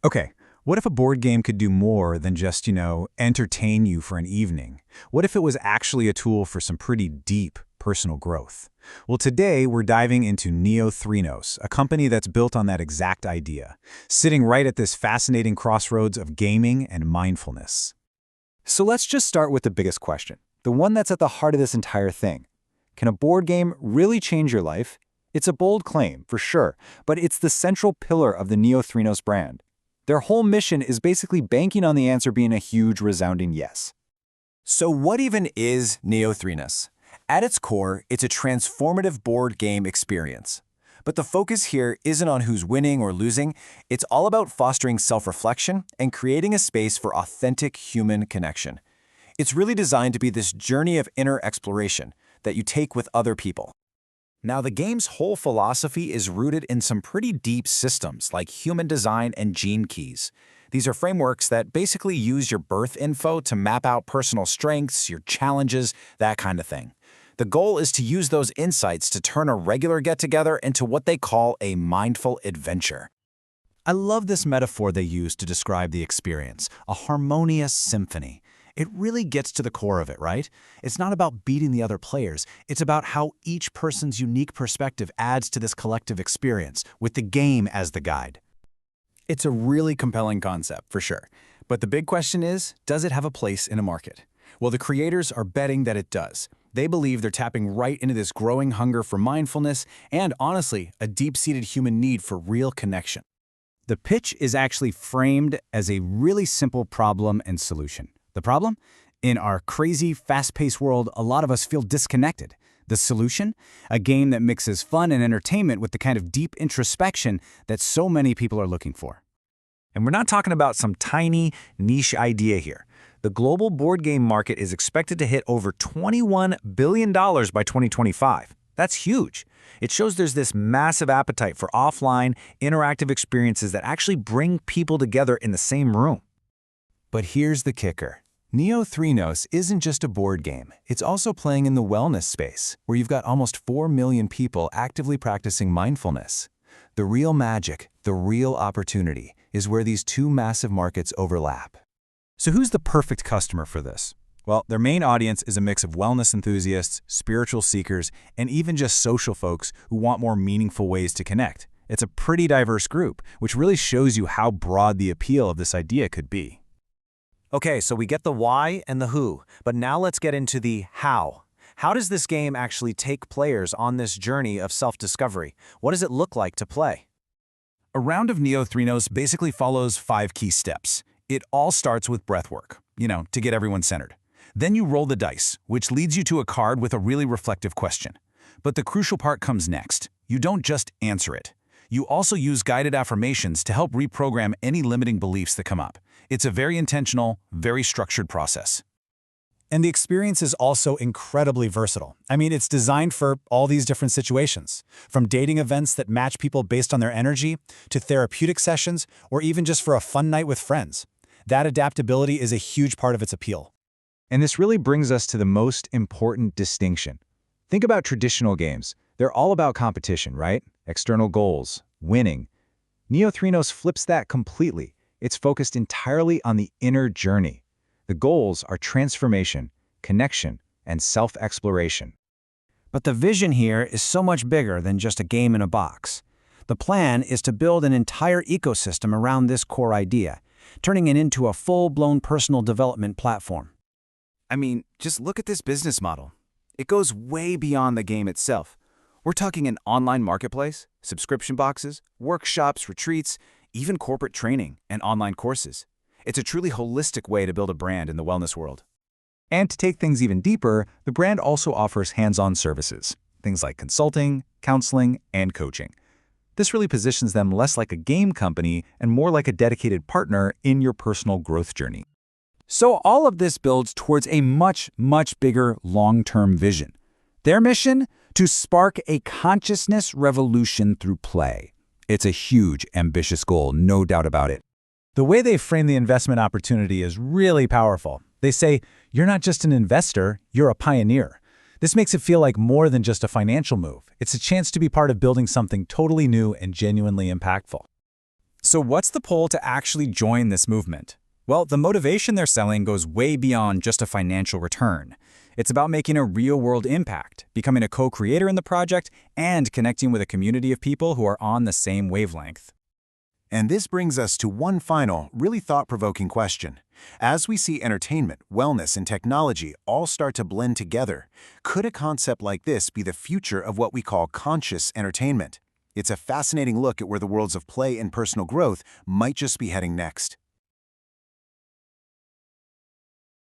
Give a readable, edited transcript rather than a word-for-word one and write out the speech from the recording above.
Okay, what if a board game could do more than just, entertain you for an evening? What if it was actually a tool for some pretty deep personal growth? Well, today we're diving into Neo3nos, a company that's built on that exact idea, sitting right at this fascinating crossroads of gaming and mindfulness. So let's just start with the biggest question, the one that's at the heart of this entire thing. Can a board game really change your life? It's a bold claim, for sure, but it's the central pillar of the Neo3nos brand. Their whole mission is basically banking on the answer being a huge, resounding yes. So what even is Neo3nos? At its core, it's a transformative board game experience. But the focus here isn't on who's winning or losing. It's all about fostering self-reflection and creating a space for authentic human connection. It's really designed to be this journey of inner exploration that you take with other people. Now, the game's whole philosophy is rooted in some pretty deep systems like human design and gene keys. These are frameworks that basically use your birth info to map out personal strengths, your challenges, that kind of thing. The goal is to use those insights to turn a regular get-together into what they call a mindful adventure. I love this metaphor they use to describe the experience, a harmonious symphony. It really gets to the core of it, right? It's not about beating the other players. It's about how each person's unique perspective adds to this collective experience, with the game as the guide. It's a really compelling concept, for sure. But the big question is, does it have a place in a market? Well, the creators are betting that it does. They believe they're tapping right into this growing hunger for mindfulness and, honestly, a deep-seated human need for real connection. The pitch is actually framed as a really simple problem and solution. The problem? In our crazy, fast-paced world, a lot of us feel disconnected. The solution? A game that mixes fun and entertainment with the kind of deep introspection that so many people are looking for. And we're not talking about some tiny, niche idea here. The global board game market is expected to hit over $21 billion by 2025. That's huge. It shows there's this massive appetite for offline, interactive experiences that actually bring people together in the same room. But here's the kicker. Neo3nos isn't just a board game. It's also playing in the wellness space, where you've got almost 4 million people actively practicing mindfulness. The real magic, the real opportunity, is where these two massive markets overlap. So who's the perfect customer for this? Well, their main audience is a mix of wellness enthusiasts, spiritual seekers, and even just social folks who want more meaningful ways to connect. It's a pretty diverse group, which really shows you how broad the appeal of this idea could be. Okay, so we get the why and the who, but now let's get into the how. How does this game actually take players on this journey of self-discovery? What does it look like to play? A round of Neo3nos basically follows 5 key steps. It all starts with breathwork, to get everyone centered. Then you roll the dice, which leads you to a card with a really reflective question. But the crucial part comes next. You don't just answer it. You also use guided affirmations to help reprogram any limiting beliefs that come up. It's a very intentional, very structured process. And the experience is also incredibly versatile. It's designed for all these different situations, from dating events that match people based on their energy, to therapeutic sessions, or even just for a fun night with friends. That adaptability is a huge part of its appeal. And this really brings us to the most important distinction. Think about traditional games. They're all about competition, right? External goals, winning. Neo3nos flips that completely. It's focused entirely on the inner journey. The goals are transformation, connection, and self-exploration. But the vision here is so much bigger than just a game in a box. The plan is to build an entire ecosystem around this core idea, turning it into a full-blown personal development platform. Just look at this business model. It goes way beyond the game itself. We're talking an online marketplace, subscription boxes, workshops, retreats, even corporate training and online courses. It's a truly holistic way to build a brand in the wellness world. And to take things even deeper, the brand also offers hands-on services, things like consulting, counseling, and coaching. This really positions them less like a game company and more like a dedicated partner in your personal growth journey. So all of this builds towards a much, much bigger long-term vision. Their mission? To spark a consciousness revolution through play. It's a huge, ambitious goal, no doubt about it. The way they frame the investment opportunity is really powerful. They say, you're not just an investor, you're a pioneer. This makes it feel like more than just a financial move. It's a chance to be part of building something totally new and genuinely impactful. So what's the pull to actually join this movement? Well, the motivation they're selling goes way beyond just a financial return. It's about making a real-world impact, becoming a co-creator in the project, and connecting with a community of people who are on the same wavelength. And this brings us to one final, really thought-provoking question. As we see entertainment, wellness, and technology all start to blend together, could a concept like this be the future of what we call conscious entertainment? It's a fascinating look at where the worlds of play and personal growth might just be heading next.